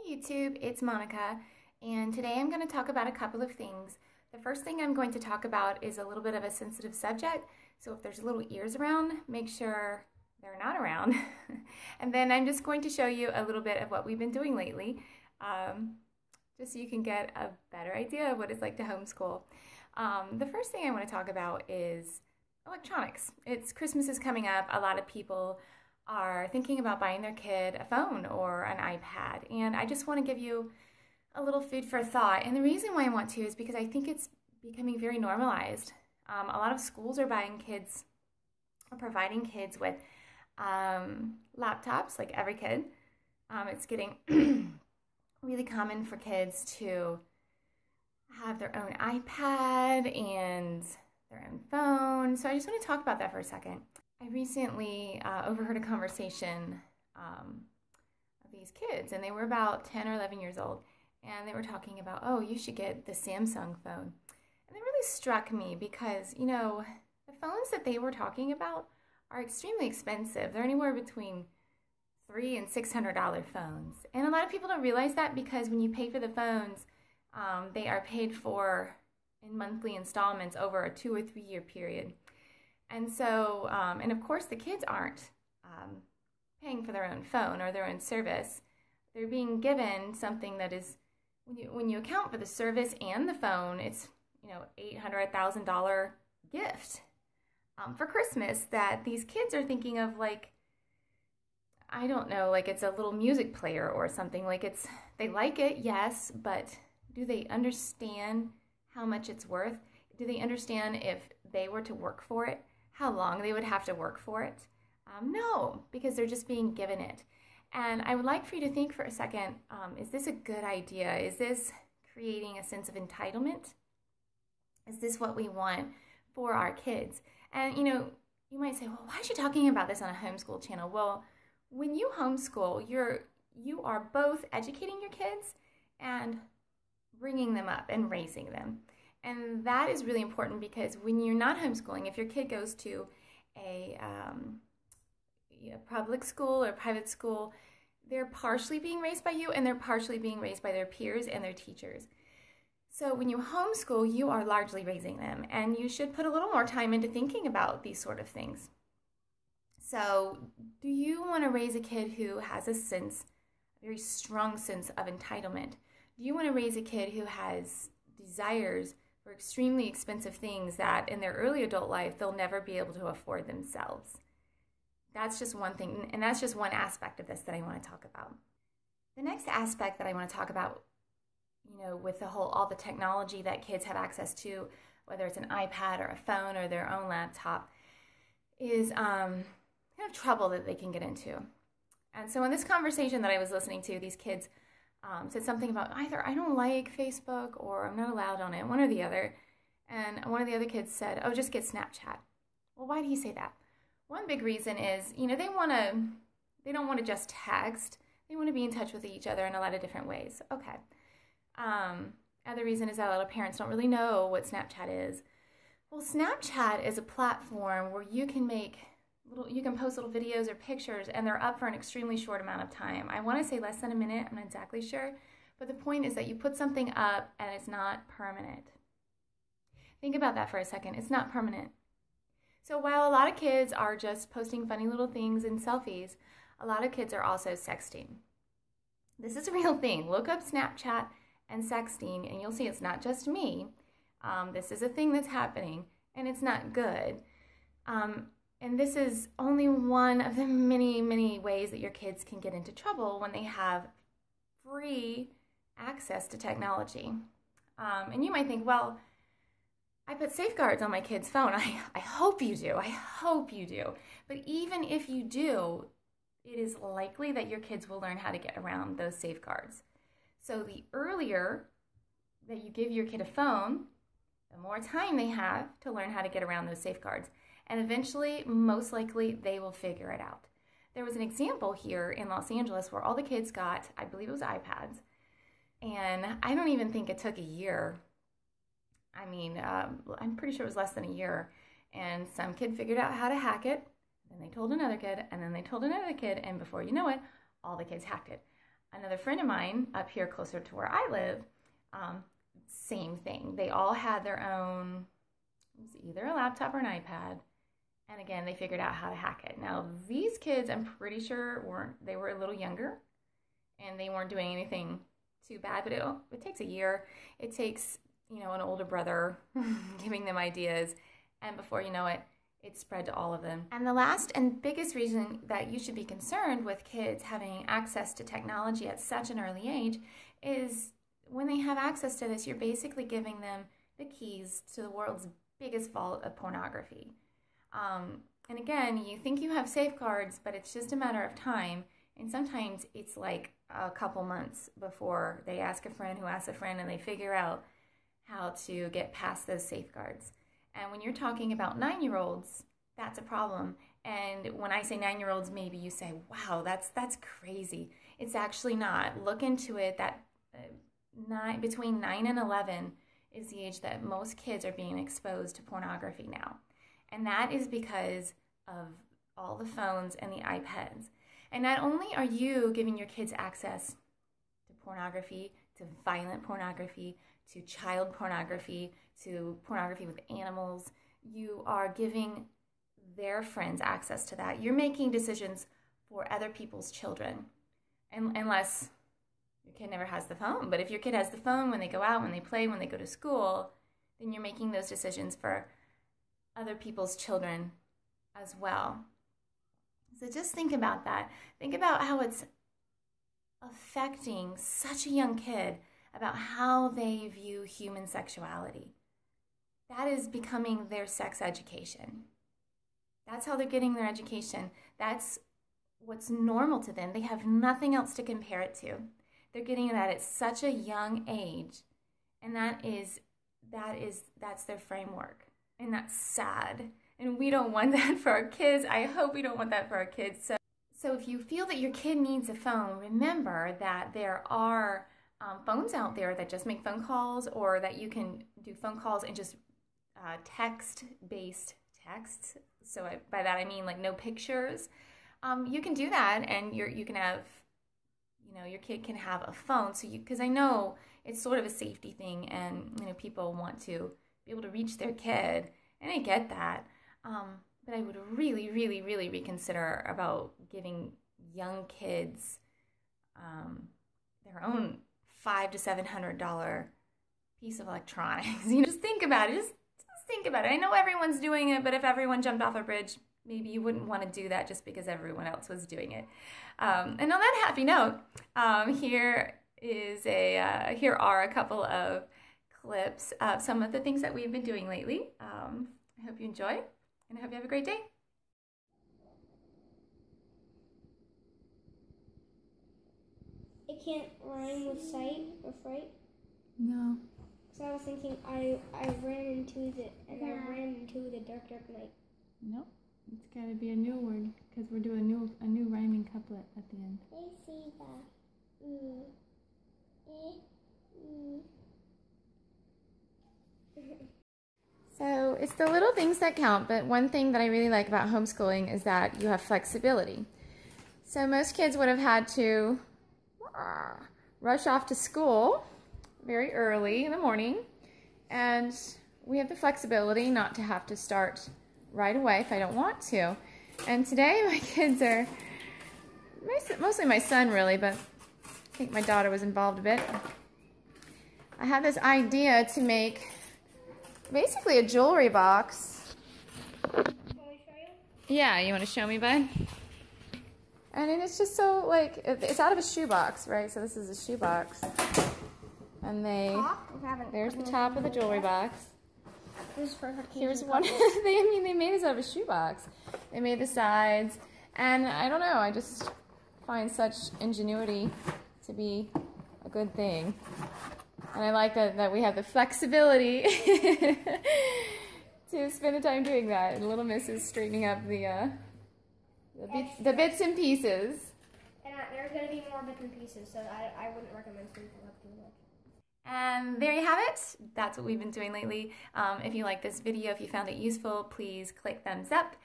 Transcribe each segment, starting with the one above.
Hey YouTube, it's Monica, and today I'm going to talk about a couple of things. The first thing I'm going to talk about is a little bit of a sensitive subject, so if there's little ears around, make sure they're not around. And then I'm just going to show you a little bit of what we've been doing lately, just so you can get a better idea of what it's like to homeschool. The first thing I want to talk about is electronics. Christmas is coming up. A lot of people are thinking about buying their kid a phone or an iPad, and I just want to give you a little food for thought. And the reason why I want to is because I think it's becoming very normalized. A lot of schools are providing kids with laptops, like every kid. It's getting really common for kids to have their own iPad and their own phone. So I just want to talk about that for a second. I recently overheard a conversation of these kids, and they were about 10 or 11 years old, and they were talking about, oh, you should get the Samsung phone. And it really struck me because, you know, the phones that they were talking about are extremely expensive. They're anywhere between $300 and $600 phones. And a lot of people don't realize that because when you pay for the phones, they are paid for in monthly installments over a 2 or 3 year period. And so, and of course the kids aren't paying for their own phone or their own service. They're being given something that is, when you account for the service and the phone, it's, you know, $800, $1,000 gift for Christmas that these kids are thinking of, like, I don't know, like it's a little music player or something. Like they like it, yes, but do they understand how much it's worth? Do they understand if they were to work for it, how long they would have to work for it? No, because they're just being given it. And I would like for you to think for a second, is this a good idea? Is this creating a sense of entitlement? Is this what we want for our kids? And, you know, you might say, well, why is she talking about this on a homeschool channel? Well, when you homeschool, you are both educating your kids and bringing them up and raising them. And that is really important because when you're not homeschooling, if your kid goes to a public school or private school, they're partially being raised by you and they're partially being raised by their peers and their teachers. So when you homeschool, you are largely raising them, and you should put a little more time into thinking about these sort of things. So do you want to raise a kid who has a very strong sense of entitlement? Do you want to raise a kid who has desires for extremely expensive things that in their early adult life they'll never be able to afford themselves? That's just one thing, and that's just one aspect of this that I want to talk about. The next aspect that I want to talk about, you know, with all the technology that kids have access to, whether it's an iPad or a phone or their own laptop, is kind of trouble that they can get into. And so in this conversation that I was listening to, these kids said something about either I don't like Facebook or I'm not allowed on it, one or the other. And one of the other kids said, oh, just get Snapchat. Well, why do you say that? One big reason is, you know, they don't want to just text. They want to be in touch with each other in a lot of different ways. Okay. Other reason is that a lot of parents don't really know what Snapchat is. Well, Snapchat is a platform where you can post little videos or pictures, and they're up for an extremely short amount of time. I want to say less than a minute, I'm not exactly sure, but the point is that you put something up and it's not permanent. Think about that for a second. It's not permanent. So while a lot of kids are just posting funny little things and selfies, a lot of kids are also sexting. This is a real thing. Look up Snapchat and sexting, and you'll see it's not just me. This is a thing that's happening, and it's not good. And this is only one of the many, many ways that your kids can get into trouble when they have free access to technology. And you might think, well, I put safeguards on my kid's phone. I hope you do. I hope you do. But even if you do, it is likely that your kids will learn how to get around those safeguards. So the earlier that you give your kid a phone, the more time they have to learn how to get around those safeguards. And eventually, most likely, they will figure it out. There was an example here in Los Angeles where all the kids got, I believe it was iPads, and I don't even think it took a year. I mean, I'm pretty sure it was less than a year. And some kid figured out how to hack it, then they told another kid, and then they told another kid, and before you know it, all the kids hacked it. another friend of mine up here closer to where I live, same thing. They all had their own, it was either a laptop or an iPad. And again, they figured out how to hack it. Now, these kids, I'm pretty sure they were a little younger and they weren't doing anything too bad, but it takes a year. It takes, you know, an older brother giving them ideas, and before you know it, it's spread to all of them. And the last and biggest reason that you should be concerned with kids having access to technology at such an early age is when they have access to this, you're basically giving them the keys to the world's biggest vault of pornography. And again, you think you have safeguards, but it's just a matter of time. And sometimes it's like a couple months before they ask a friend who asks a friend and they figure out how to get past those safeguards. And when you're talking about 9-year-olds, that's a problem. And when I say 9-year-olds, maybe you say, wow, that's crazy. It's actually not. Look into it. That between 9 and 11 is the age that most kids are being exposed to pornography now. And that is because of all the phones and the iPads. And not only are you giving your kids access to pornography, to violent pornography, to child pornography, to pornography with animals, you are giving their friends access to that. You're making decisions for other people's children, unless your kid never has the phone. But if your kid has the phone when they go out, when they play, when they go to school, then you're making those decisions for other people's children as well. So just think about that. Think about how it's affecting such a young kid about how they view human sexuality. That is becoming their sex education. That's how they're getting their education. That's what's normal to them. They have nothing else to compare it to. They're getting that at such a young age, and that's their framework. And that's sad. And we don't want that for our kids. I hope we don't want that for our kids. So if you feel that your kid needs a phone, remember that there are phones out there that just make phone calls, or that you can do phone calls and just text-based texts. So by that I mean like no pictures. You can do that, and you can have, you know, your kid can have a phone. So because I know it's sort of a safety thing, and you know, people want to be able to reach their kid, and I get that. But I would really, really, really reconsider about giving young kids their own $500 to $700 piece of electronics. You know, just think about it. Just think about it. I know everyone's doing it, but if everyone jumped off a bridge, maybe you wouldn't want to do that just because everyone else was doing it. And on that happy note, here are a couple of clips of some of the things that we've been doing lately. I hope you enjoy, and I hope you have a great day. It can't rhyme with sight or fright? No. Because I was thinking I ran into the dark night. Nope. It's got to be a new word, because we're doing a new rhyming couplet at the end. I see that. So it's the little things that count, but one thing that I really like about homeschooling is that you have flexibility. So most kids would have had to rush off to school very early in the morning, and we have the flexibility not to have to start right away if I don't want to. And today my kids are, mostly my son really, but I think my daughter was involved a bit. I had this idea to make basically a jewelry box. Want me to show you? Yeah, you want to show me, bud? And it's just so, like, it's out of a shoebox, right? So this is a shoebox. And there's the top of the jewelry box. Here's one. They made this out of a shoebox. They made the sides. And I don't know, I just find such ingenuity to be a good thing. And I like that we have the flexibility to spend the time doing that. And little Miss is straightening up the bits and pieces. And there are going to be more bits and pieces, so I wouldn't recommend spending up too much. And there you have it. That's what we've been doing lately. If you like this video, if you found it useful, please click thumbs up.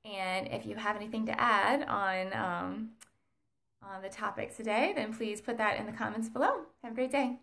And if you have anything to add on the topics today, then please put that in the comments below. Have a great day.